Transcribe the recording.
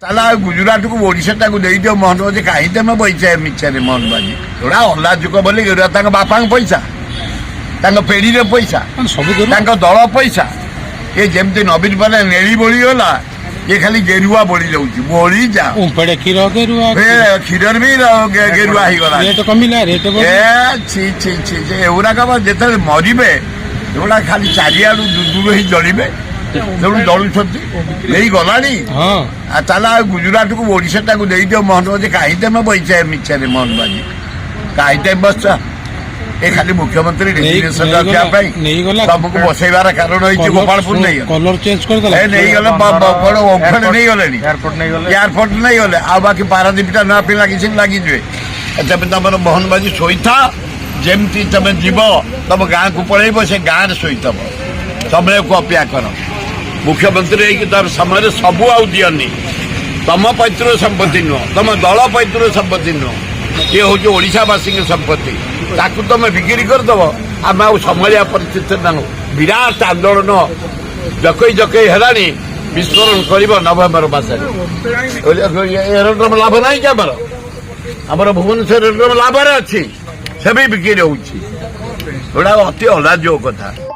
ତାହେଲେ ଆଉ ଗୁଜୁରାଟକୁ ଓଡ଼ିଶାଟାକୁ ଦେଇଦିଅ ମୋହନ ବାଜି କାହିଁ ତମେ ପଇସା ମିଛରେ ମୋହନ ବାଜି ଏଗୁଡ଼ା ଅଲାଯୁକ ବୋଲି ଏଗୁଡ଼ା ତାଙ୍କ ବାପାଙ୍କ ପଇସା ତାଙ୍କ ପେଢ଼ିର ପଇସା ତାଙ୍କ ଦଳ ପଇସା ଏ ଯେମିତି ନବୀନ ପଟ୍ଟନାୟକ ନେଳି ବୋଳିଗଲା ଏ ଖାଲି ଗେରୁଆ ବୋଳି ଯାଉଛି ବୋଳି ଯା କ୍ଷୀରରେ ବି ଗେରୁଆ ହେଇଗଲା ଏଗୁଡ଼ାକ ଯେତେବେଳେ ମରିବେ ଏଗୁଡ଼ା ଖାଲି ଚାରିଆଡୁ ଦୂର ହେଇ ଜଳିବେ ତେଣୁ ଜଳୁଛନ୍ତି ନେଇ ଗଲାଣି ତାହେଲେ ଆଉ ଗୁଜୁରାଟକୁ ଓଡ଼ିଶାଟାକୁ ଦେଇଦିଅ ମୋହନ ବାଜି କାହିଁ ତମେ ପଇସା ମିଛରେ ମୋହନ ବାଜି କାହିଁ ତମେ ବସିଛ ଏ ଖାଲି ମୁଖ୍ୟମନ୍ତ୍ରୀ ଡେଷ୍ଟିନେସନ ରଖିବା ପାଇଁ ତମକୁ ବସେଇବାର କାରଣ ହେଇଛି ଗୋପାଳପୁର ନେଇଗଲେ ଓମ୍ଫେଡ୍ ନେଇଗଲେଣି ଏୟାରପୋର୍ଟ ନେଇଗଲେ ଆଉ ବାକି ପାରାଦୀପଟା ନୂଆ ପିଲା କିଛି ଲାଗିଯିବେ ତେବେ ତମର ମୋହନ ବାଜି ଶୋଇଥା ଯେମିତି ତମେ ଯିବ ତମ ଗାଁକୁ ପଳେଇବ ସେ ଗାଁରେ ଶୋଇଥବ ସମୟକୁ ଅପେକ୍ଷା କର ମୁଖ୍ୟମନ୍ତ୍ରୀ ହେଇକି ତାର ସମୟରେ ସବୁ ଆଉ ଦିଅନି ତମ ପୈତୃକ ସମ୍ପତ୍ତି ନୁହଁ ତମ ଦଳ ପୈତୃକ ସମ୍ପତ୍ତି ନୁହଁ ଇଏ ହେଉଛି ଓଡ଼ିଶାବାସୀଙ୍କ ସମ୍ପତ୍ତି ତାକୁ ତମେ ବିକ୍ରି କରିଦେବ ଆମେ ଆଉ ସମ୍ଭାଳିବା ପରିସ୍ଥିତି ନାହୁଁ ବିରାଟ ଆନ୍ଦୋଳନ ଜକେଇ ଜକେଇ ହେଲାଣି ବିସ୍ଫୋରଣ କରିବ ନଭେମ୍ବର ମାସରେ ଏରୋଡ୍ରମ ଲାଭ ନାହିଁ କି ଆମର ଭୁବନେଶ୍ୱର ଏରୋଡ୍ରମ ଲାଭରେ ଅଛି ସେ ବି ବିକ୍ରି ହେଉଛି ଏଗୁଡ଼ା ଅତି ଅଲାଜୁକ କଥା।